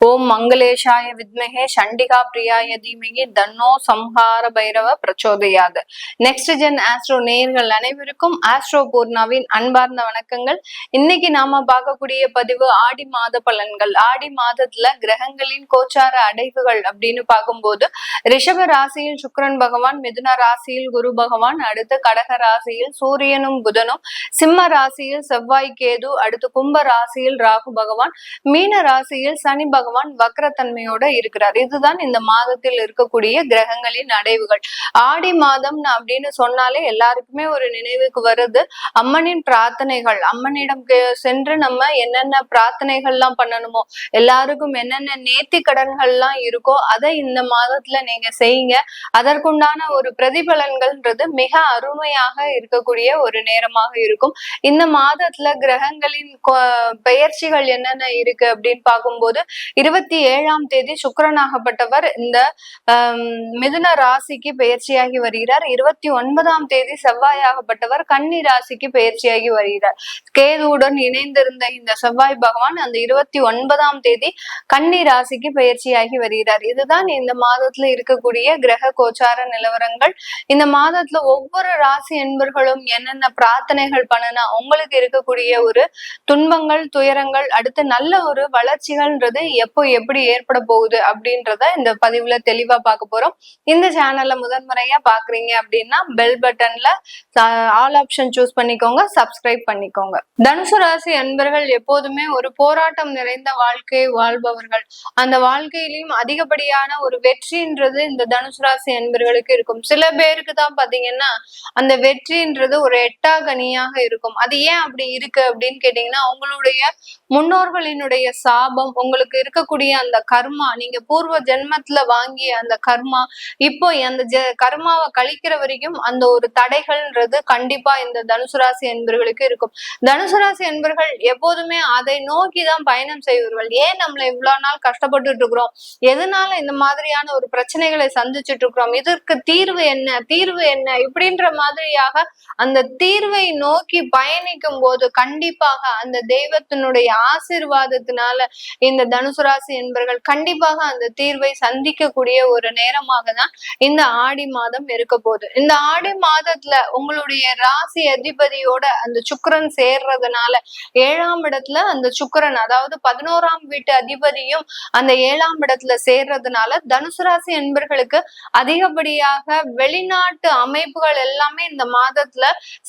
ஓம் மங்களேஷாய வித்மகே சண்டிகா பிரியாய தீமகி தன்னோ சம்ஹார பைரவ பிரச்சோதயாது. நெக்ஸ்ட் ஜென் ஆஸ்ட்ரோ நேயர்கள் அனைவருக்கும் ஆஸ்ட்ரோ பூர்ணாவின் அன்பார்ந்த வணக்கங்கள். இன்னைக்கு நாம பார்க்கக்கூடிய பதிவு ஆடி மாத பலன்கள். ஆடி மாதத்துல கிரகங்களின் கோச்சார அடைவுகள் அப்படின்னு பார்க்கும்போது ரிஷப ராசியில் சுக்கிரன் பகவான், மிதுன ராசியில் குரு பகவான், அடுத்து கடக ராசியில் சூரியனும் புதனும், சிம்ம ராசியில் செவ்வாய் கேது, அடுத்து கும்ப ராசியில் ராகு பகவான், மீன ராசியில் சனி பகவான் வக்ரத்தன்மையோட இருக்கிறார். இதுதான் இந்த மாதத்தில் இருக்கக்கூடிய கிரகங்களின் அடைவுகள். ஆடி மாதம் அப்படின்னு சொன்னாலே எல்லாருக்குமே ஒரு நினைவுக்கு வருது அம்மனின் பிரார்த்தனைகள். அம்மனிடம் சென்று நம்ம என்னென்ன பிரார்த்தனைகள்லாம் பண்ணணுமோ, எல்லாருக்கும் என்னென்ன நேர்த்தி கடன்கள்லாம் இருக்கோ அதை இந்த மாதத்துல நீங்க செய்யுங்க. அதற்குண்டான ஒரு பிரதிபலன்கள்ன்றது மிக அருமையாக இருக்கக்கூடிய ஒரு நேரமாக இருக்கும். இந்த மாதத்துல கிரகங்களின் பெயர்ச்சிகள் என்னென்ன இருக்கு அப்படின்னு பார்க்கும்போது 27ஆம் தேதி சுக்கிரனாகப்பட்டவர் இந்த மிதுன ராசிக்கு பெயர்ச்சியாகி வருகிறார். 29ஆம் தேதி செவ்வாயாகப்பட்டவர் கன்னி ராசிக்கு பெயர்ச்சியாகி வருகிறார். கேதுவுடன் இணைந்திருந்த இந்த செவ்வாய் பகவான் அந்த 29ஆம் தேதி கன்னி ராசிக்கு பெயர்ச்சியாகி வருகிறார். இதுதான் இந்த மாதத்துல இருக்கக்கூடிய கிரக கோச்சார நிலவரங்கள். இந்த மாதத்துல ஒவ்வொரு ராசி என்பர்களும் என்னென்ன பிரார்த்தனைகள் பண்ணனா உங்களுக்கு இருக்கக்கூடிய ஒரு துன்பங்கள், துயரங்கள், அடுத்து நல்ல ஒரு வளர்ச்சிகள்ன்றது எப்போ எப்படி ஏற்பட போகுது அப்படின்றத இந்த பதிவுல தெளிவா பார்க்க போறோம். இந்த சேனல்ல முதன்முறையா பாக்குறீங்க அப்படின்னா பெல் பட்டன்ல ஆல் ஆப்ஷன் சூஸ் பண்ணிக்கோங்க, சப்ஸ்கிரைப் பண்ணிக்கோங்க. தனுசு ராசி அன்பர்கள் எப்போதுமே ஒரு போராட்டம் நிறைந்த வாழ்க்கை வாழ்பவர்கள். அந்த வாழ்க்கையிலும் அதிகப்படியான ஒரு வெற்றின்றது இந்த தனுசு ராசி அன்பர்களுக்கு இருக்கும். சில பேருக்கு தான் பாத்தீங்கன்னா அந்த வெற்றின்றது ஒரு எட்டாகனியாக இருக்கும். அது ஏன் அப்படி இருக்கு அப்படின்னு கேட்டீங்கன்னா, உங்களுடைய முன்னோர்களினுடைய சாபம், உங்களுக்கு இருக்கக்கூடிய அந்த கர்மா, நீங்க பூர்வ ஜென்மத்துல வாங்கிய அந்த கர்மா, இப்போ அந்த கர்மாவை கழிக்கிற வரைக்கும் அந்த ஒரு தடைகள்ன்றது கண்டிப்பா இந்த தனுசு ராசி என்பர்களுக்கு இருக்கும். தனுசு ராசி என்பர்கள் எப்போதுமே அதை நோக்கிதான் பயணம் செய்வார்கள். ஏன் நம்மள இவ்வளவு நாள் கஷ்டப்பட்டுட்டு இருக்கிறோம், எதனால இந்த மாதிரியான ஒரு பிரச்சனைகளை சந்திச்சுட்டு இருக்கிறோம், இதற்கு தீர்வு என்ன, தீர்வு என்ன, இப்படின்ற மாதிரியாக அந்த தீர்வை நோக்கி பயணிக்கும் போது கண்டிப்பாக அந்த தெய்வத்தினுடைய ஆசீர்வாதத்தினால இந்த தனுசு ராசி என்பர்கள் கண்டிப்பாக அந்த தீர்வை சந்திக்கக்கூடிய ஒரு நேரமாக தான் இந்த ஆடி மாதம் இருக்க போகுது. இந்த ஆடி மாதத்துல உங்களுடைய ராசி அதிபதியோட அந்த சுக்கிரன் சேர்றதுனால 7ஆம் இடத்துல அந்த சுக்கிரன், அதாவது 11ஆம் வீட்டு அதிபதியும் அந்த 7ஆம் இடத்துல சேர்றதுனால தனுசு ராசி என்பர்களுக்கு அதிகப்படியாக வெளிநாட்டு அமைப்புகள் எல்லாமே இந்த மாதத்துல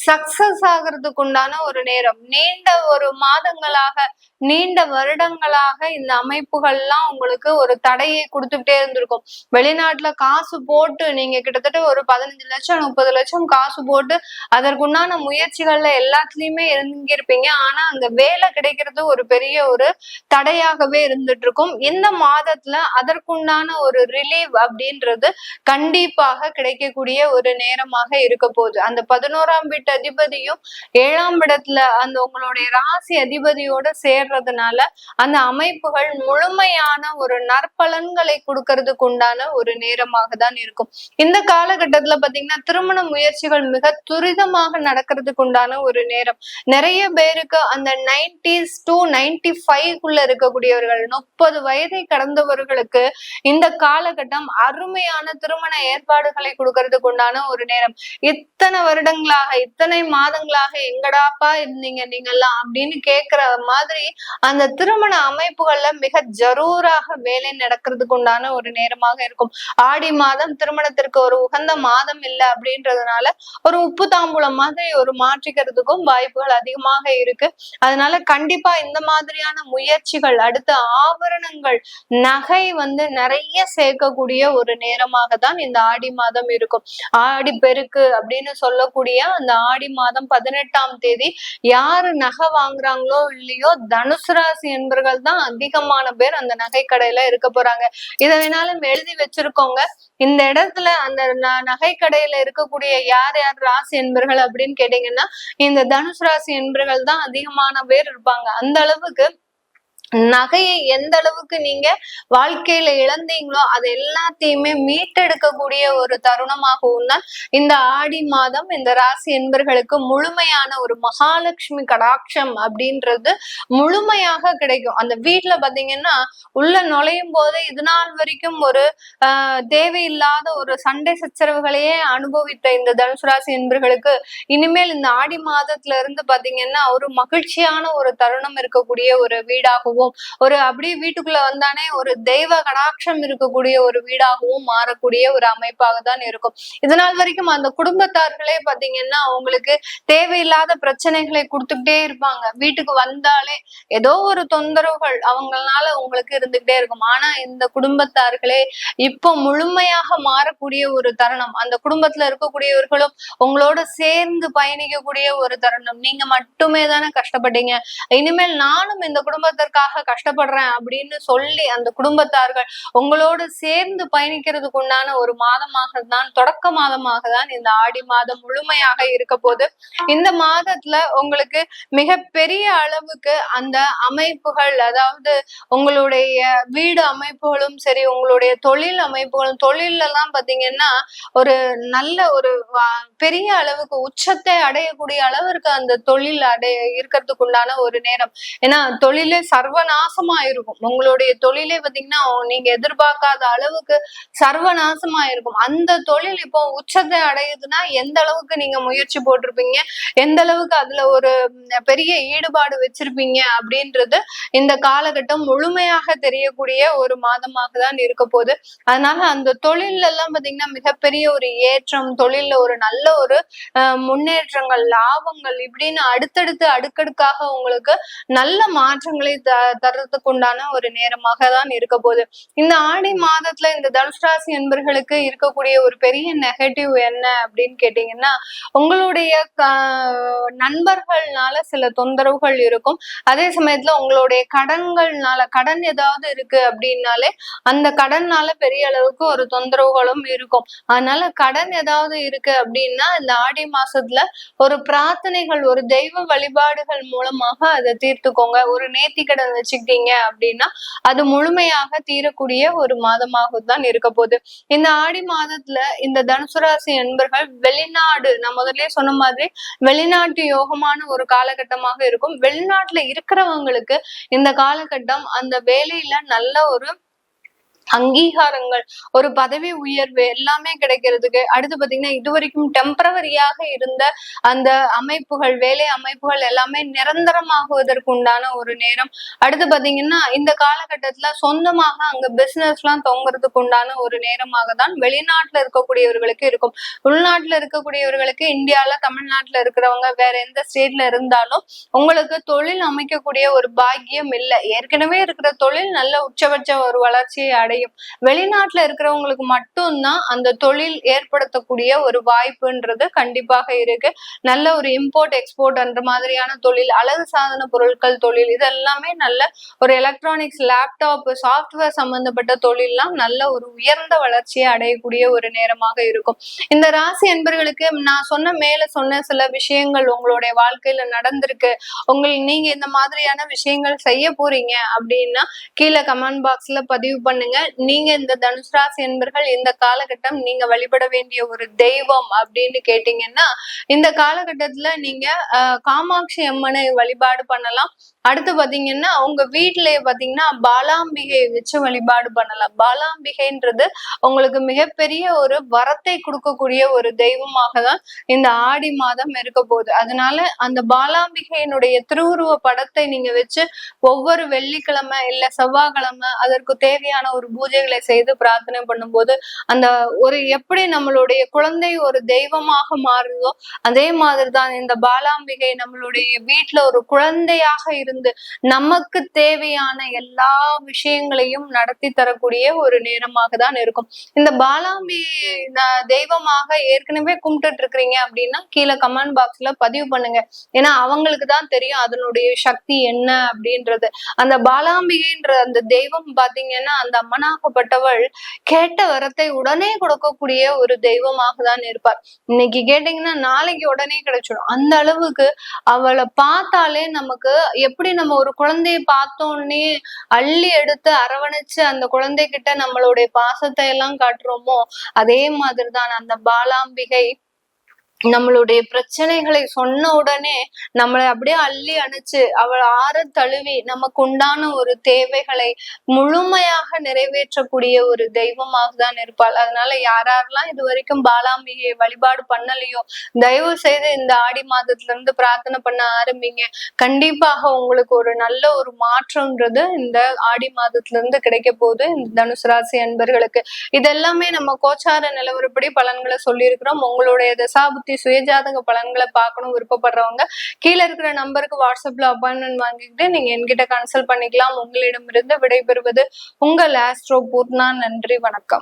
சக்சஸ் ஆகிறதுக்கு உண்டான ஒரு நேரம். நீண்ட ஒரு மாதங்களாக, நீண்ட வருடங்களாக இந்த அமைப்புகள்லாம் உங்களுக்கு ஒரு தடையை கொடுத்துட்டே இருந்திருக்கும். வெளிநாட்டுல காசு போட்டு நீங்க கிட்டத்தட்ட ஒரு 15 லட்சம் 30 லட்சம் காசு போட்டு அதற்குண்டான முயற்சிகள்ல எல்லாத்துலயுமே இருந்திருப்பீங்க. ஆனா அங்க வேலை கிடைக்கிறது ஒரு பெரிய ஒரு தடையாகவே இருந்துட்டு இருக்கும். இந்த மாதத்துல அதற்குண்டான ஒரு ரிலீவ் அப்படின்றது கண்டிப்பாக கிடைக்கக்கூடிய ஒரு நேரமாக இருக்க போகுது. அந்த 11ஆம் வீட்டு அதிபதியும் 7ஆம் இடத்துல அந்த உங்களுடைய ராசி அதிபதியோட சேர்றதுனால அந்த அமைப்புகள் முழுமையான ஒரு நற்பலன்களை கொடுக்கறதுக்கு உண்டான ஒரு நேரமாக தான் இருக்கும். இந்த காலகட்டத்துல பாத்தீங்கன்னா திருமண முயற்சிகள் மிக துரிதமாக நடக்கிறதுக்கு உண்டான ஒரு நேரம். நிறைய பேருக்கு அந்த 90s to 95க்குள்ள இருக்கக்கூடியவர்கள், 30 வயதை கடந்தவர்களுக்கு இந்த காலகட்டம் அருமையான திருமண ஏற்பாடுகளை கொடுக்கறதுக்கு உண்டான ஒரு நேரம். இத்தனை வருடங்களாக, இத்தனை மாதங்களாக எங்கடாப்பா இருந்தீங்க நீங்கெல்லாம் அப்படின்னு கேட்கிற மாதிரி அந்த திருமண அமைப்புகள்ல மிக ஜரூராக வேலை நடக்கிறதுக்கு உண்டான ஒரு நேரமாக இருக்கும். ஆடி மாதம் திருமணத்திற்கு ஒரு உகந்த மாதம் இல்லை அப்படின்றதுனால ஒரு உப்பு தாம்பூலம் மாதிரி ஒரு மாற்றிக்கிறதுக்கும் வாய்ப்புகள் அதிகமாக இருக்கு. அதனால கண்டிப்பா இந்த மாதிரியான முயற்சிகள், அடுத்த ஆபரணங்கள், நகை நிறைய சேர்க்கக்கூடிய ஒரு நேரமாக தான் இந்த ஆடி மாதம் இருக்கும். ஆடி பெருக்கு அப்படின்னு சொல்லக்கூடிய அந்த ஆடி மாதம் 18ஆம் தேதி யாரு நகை வாங்குறாங்களோ இல்லையோ தனுசு ராசி என்பர்கள் தான் அதிகமான பேர் அந்த நகை கடையில இருக்க போறாங்க. இதை வேணாலும் எழுதி வச்சிருக்கோங்க. இந்த இடத்துல அந்த நகை கடையில இருக்கக்கூடிய யார் யார் ராசி என்பர்கள் அப்படின்னு கேட்டீங்கன்னா இந்த தனுசு ராசி என்பர்கள் தான் அதிகமான பேர் இருப்பாங்க. அந்த அளவுக்கு நகையை எந்த அளவுக்கு நீங்க வாழ்க்கையில இழந்தீங்களோ அது எல்லாத்தையுமே மீட்டெடுக்கக்கூடிய ஒரு தருணமாகவும் தான் இந்த ஆடி மாதம் இந்த ராசி என்பர்களுக்கு முழுமையான ஒரு மகாலட்சுமி கடாட்சம் அப்படின்றது முழுமையாக கிடைக்கும். அந்த வீட்டுல பாத்தீங்கன்னா உள்ள நுழையும் போது இது நாள் வரைக்கும் ஒரு தேவையில்லாத ஒரு சண்டை சச்சரவுகளையே அனுபவித்த இந்த தனுசு ராசி என்பர்களுக்கு இனிமேல் இந்த ஆடி மாதத்துல இருந்து பாத்தீங்கன்னா ஒரு மகிழ்ச்சியான ஒரு தருணம் இருக்கக்கூடிய ஒரு வீடாகவும் ஒரு அப்படியே வீட்டுக்குள்ள வந்தானே ஒரு தெய்வ கடாட்சம் இருக்கக்கூடிய ஒரு வீடாகவும் மாறக்கூடிய ஒரு அமைப்பாக தான் இருக்கும். இதனால் வரைக்கும் அந்த குடும்பத்தார்களே பாத்தீங்கன்னா அவங்களுக்கு தேவையில்லாத பிரச்சனைகளை கொடுத்துக்கிட்டே இருப்பாங்க. வீட்டுக்கு வந்தாலே ஏதோ ஒரு தொந்தரவுகள் அவங்களால உங்களுக்கு இருந்துகிட்டே இருக்கும். ஆனா இந்த குடும்பத்தார்களே இப்போ முழுமையாக மாறக்கூடிய ஒரு தருணம். அந்த குடும்பத்துல இருக்கக்கூடியவர்களும் உங்களோட சேர்ந்து பயணிக்கக்கூடிய ஒரு தருணம். நீங்க மட்டுமே தானே கஷ்டப்பட்டீங்க, இனிமேல் நானும் இந்த குடும்பத்திற்காக கஷ்டப்படுறேன் அப்படின்னு சொல்லி அந்த குடும்பத்தார்கள் உங்களோடு சேர்ந்து பயணிக்கிறதுக்கு உண்டான ஒரு மாதமாக தான், தொடக்க மாதமாக தான் இந்த ஆடி மாதம் முழுமையாக இருக்க போது. இந்த மாதத்துல உங்களுக்கு மிக பெரிய அளவுக்கு அந்த அமைப்புகள், அதாவது உங்களுடைய வீடு அமைப்புகளும் சரி, உங்களுடைய தொழில் அமைப்புகளும், தொழில் எல்லாம் பாத்தீங்கன்னா ஒரு நல்ல ஒரு பெரிய அளவுக்கு உச்சத்தை அடையக்கூடிய அளவிற்கு அந்த தொழில் இருக்கிறதுக்கு உண்டான ஒரு நேரம். ஏன்னா தொழிலே சர்வநாசமா இருக்கும். உங்களுடைய தொழிலே பாத்தீங்கன்னா நீங்க எதிர்பார்க்காத அளவுக்கு சர்வநாசமா இருக்கும். அந்த தொழில் இப்போ உச்சத்தை அடையுதுன்னா எந்த அளவுக்கு நீங்க முயற்சி போட்டிருப்பீங்க, எந்த அளவுக்கு அதுல ஒரு பெரிய ஈடுபாடு வச்சிருப்பீங்க அப்படின்றது இந்த காலகட்டம் முழுமையாக தெரியக்கூடிய ஒரு மாதமாக தான் இருக்க போகுது. அதனால அந்த தொழில் எல்லாம் பாத்தீங்கன்னா மிகப்பெரிய ஒரு ஏற்றம், தொழில்ல ஒரு நல்ல ஒரு முன்னேற்றங்கள், லாபங்கள் இப்படின்னு அடுத்தடுத்து அடுக்கடுக்காக உங்களுக்கு நல்ல மாற்றங்களை தர்றதுக்கு உண்டான ஒரு நேரமாக தான் இருக்க போகுது. இந்த ஆடி மாதத்துல இந்த தனுசு ராசி என்பர்களுக்கு இருக்கக்கூடிய ஒரு பெரிய நெகட்டிவ் என்ன அப்படின்னு கேட்டீங்கன்னா, உங்களுடைய நண்பர்கள்னால சில தொந்தரவுகள் இருக்கும். அதே சமயத்துல உங்களுடைய கடன்கள்னால, கடன் ஏதாவது இருக்கு அப்படின்னாலே அந்த கடன்னால பெரிய அளவுக்கு ஒரு தொந்தரவுகளும் இருக்கும். அதனால கடன் ஏதாவது இருக்கு அப்படின்னா இந்த ஆடி மாசத்துல ஒரு பிரார்த்தனைகள், ஒரு தெய்வ வழிபாடுகள் மூலமாக அதை தீர்த்துக்கோங்க. ஒரு நேர்த்தி கடன் வச்சுக்கிட்டீங்க அப்படின்னா அது முழுமையாக தீரக்கூடிய ஒரு மாதமாக தான் இருக்க போகுது. இந்த ஆடி மாதத்துல இந்த தனுசு ராசி என்பர்கள் வெளிநாடு, நான் முதல்ல சொன்ன மாதிரி வெளிநாட்டு யோகமான ஒரு காலகட்டமாக இருக்கும். வெளிநாட்டுல இருக்கிறவங்களுக்கு இந்த காலகட்டம் அந்த வேலையில நல்ல ஒரு அங்கீகாரங்கள், ஒரு பதவி உயர்வு எல்லாமே கிடைக்கிறதுக்கு, அடுத்து பாத்தீங்கன்னா இதுவரைக்கும் டெம்பரவரியாக இருந்த அந்த அமைப்புகள், வேலை அமைப்புகள் எல்லாமே நிரந்தரமாகுவதற்கு உண்டான ஒரு நேரம். அடுத்து பாத்தீங்கன்னா இந்த காலகட்டத்துல சொந்தமாக அங்க பிசினஸ் எல்லாம் தொங்குறதுக்கு உண்டான ஒரு நேரமாக தான் வெளிநாட்டுல இருக்கக்கூடியவர்களுக்கு இருக்கும். உள்நாட்டுல இருக்கக்கூடியவர்களுக்கு இந்தியால, தமிழ்நாட்டுல இருக்கிறவங்க வேற எந்த ஸ்டேட்ல இருந்தாலும் உங்களுக்கு தொழில் அமைக்கக்கூடிய ஒரு பாக்கியம் இல்லை. ஏற்கனவே இருக்கிற தொழில் நல்ல உச்சபட்ச ஒரு வளர்ச்சியை அடையும். வெளிநாட்டுல இருக்கிறவங்களுக்கு மட்டும்தான் அந்த தொழில் ஏற்படுத்தக்கூடிய ஒரு வாய்ப்புன்றது கண்டிப்பாக இருக்கு. நல்ல ஒரு இம்போர்ட் எக்ஸ்போர்ட் என்ற மாதிரியான தொழில், அழகு சாதன பொருட்கள் தொழில், இது எல்லாமே நல்ல ஒரு எலக்ட்ரானிக்ஸ், லேப்டாப், சாஃப்ட்வேர் சம்பந்தப்பட்ட தொழில்லாம் நல்ல ஒரு உயர்ந்த வளர்ச்சியை அடையக்கூடிய ஒரு நேரமாக இருக்கும். இந்த ராசி என்பர்களுக்கு நான் சொன்ன சில விஷயங்கள் உங்களுடைய வாழ்க்கையில நடந்திருக்கு, நீங்க இந்த மாதிரியான விஷயங்கள் செய்ய போறீங்க அப்படின்னா கீழே கமெண்ட் பாக்ஸ்ல பதிவு பண்ணுங்க. நீங்க இந்த தனுசு ராசி என்பர்கள் இந்த காலகட்டம் நீங்க வழிபட வேண்டிய ஒரு தெய்வம் அப்படின்னு கேட்டீங்கன்னா இந்த காலகட்டத்துல நீங்க காமாட்சி அம்மனை வழிபாடு பண்ணலாம். அடுத்து பாத்தீங்கன்னா உங்க வீட்டிலேயே பாத்தீங்கன்னா பாலாம்பிகை வச்சு வழிபாடு பண்ணலாம். பாலாம்பிகைன்றது உங்களுக்கு மிகப்பெரிய ஒரு வரத்தை கொடுக்கக்கூடிய ஒரு தெய்வமாக தான் இந்த ஆடி மாதம் இருக்க போகுது. அதனால அந்த பாலாம்பிகையினுடைய திருவுருவ படத்தை நீங்க வச்சு ஒவ்வொரு வெள்ளிக்கிழமை இல்ல செவ்வாய்க்கிழமை அதற்கு தேவையான ஒரு பூஜைகளை செய்து பிரார்த்தனை பண்ணும்போது அந்த ஒரு எப்படி நம்மளுடைய குழந்தை ஒரு தெய்வமாக மாறுதோ அதே மாதிரிதான் இந்த பாலாம்பிகை நம்மளுடைய வீட்டுல ஒரு குழந்தையாக இருந்து நமக்கு தேவையான எல்லா விஷயங்களையும் நடத்தி தரக்கூடிய ஒரு நேரமாக தான் இருக்கும். இந்த பாலாம்பி தெய்வமாக ஏற்கனவே கும்பிட்டு இருக்கிறீங்க அப்படின்னா கீழே கமெண்ட் பாக்ஸ்ல பதிவு பண்ணுங்க. ஏன்னா அவங்களுக்கு தான் தெரியும் அதனுடைய சக்தி என்ன அப்படின்றது. அந்த பாலாம்பிகைன்ற அந்த தெய்வம் பாத்தீங்கன்னா அந்த அம்மனா தாயாகப்பட்டவள் கேட்ட வரத்தை உடனே கொடுக்கக்கூடிய ஒரு தெய்வமாக தான் இருப்பார். இன்னைக்கு கேட்டீங்கன்னா நாளைக்கு உடனே கிடைச்சிடும். அந்த அளவுக்கு அவளை பார்த்தாலே நமக்கு எப்படி நம்ம ஒரு குழந்தைய பார்த்தோன்னே அள்ளி எடுத்து அரவணைச்சு அந்த குழந்தைகிட்ட நம்மளுடைய பாசத்தை எல்லாம் காட்டுறோமோ அதே மாதிரிதான் அந்த பாலாம்பிகை நம்மளுடைய பிரச்சனைகளை சொன்ன உடனே நம்மளை அப்படியே அள்ளி அணைச்சு அவள் ஆற தழுவி நமக்கு உண்டான ஒரு தேவைகளை முழுமையாக நிறைவேற்றக்கூடிய ஒரு தெய்வமாக தான் இருப்பாள். அதனால யாரெல்லாம் இது வரைக்கும் பாலாம்பிகையை வழிபாடு பண்ணலையோ தயவு செய்து இந்த ஆடி மாதத்துல இருந்து பிரார்த்தனை பண்ண ஆரம்பிங்க. கண்டிப்பாக உங்களுக்கு ஒரு நல்ல ஒரு மாற்றம்ன்றது இந்த ஆடி மாதத்துல இருந்து கிடைக்க போகுது இந்த தனுசு ராசி அன்பர்களுக்கு. இதெல்லாமே நம்ம கோச்சார நிலவரப்படி பலன்களை சொல்லியிருக்கிறோம். உங்களுடைய தசாபுத்தி சுயஜாதக பலன்களை பார்க்கணும் விருப்பப்படுறவங்க கீழே இருக்கிற நம்பருக்கு வாட்ஸ்அப்ல அப்பாயின்மெண்ட் வாங்கிக்கிட்டு நீங்க என்கிட்ட கன்சல்ட் பண்ணிக்கலாம். உங்களிடமிருந்து விடைபெறுவது உங்கள் ஆஸ்ட்ரோ பூர்ணா. நன்றி, வணக்கம்.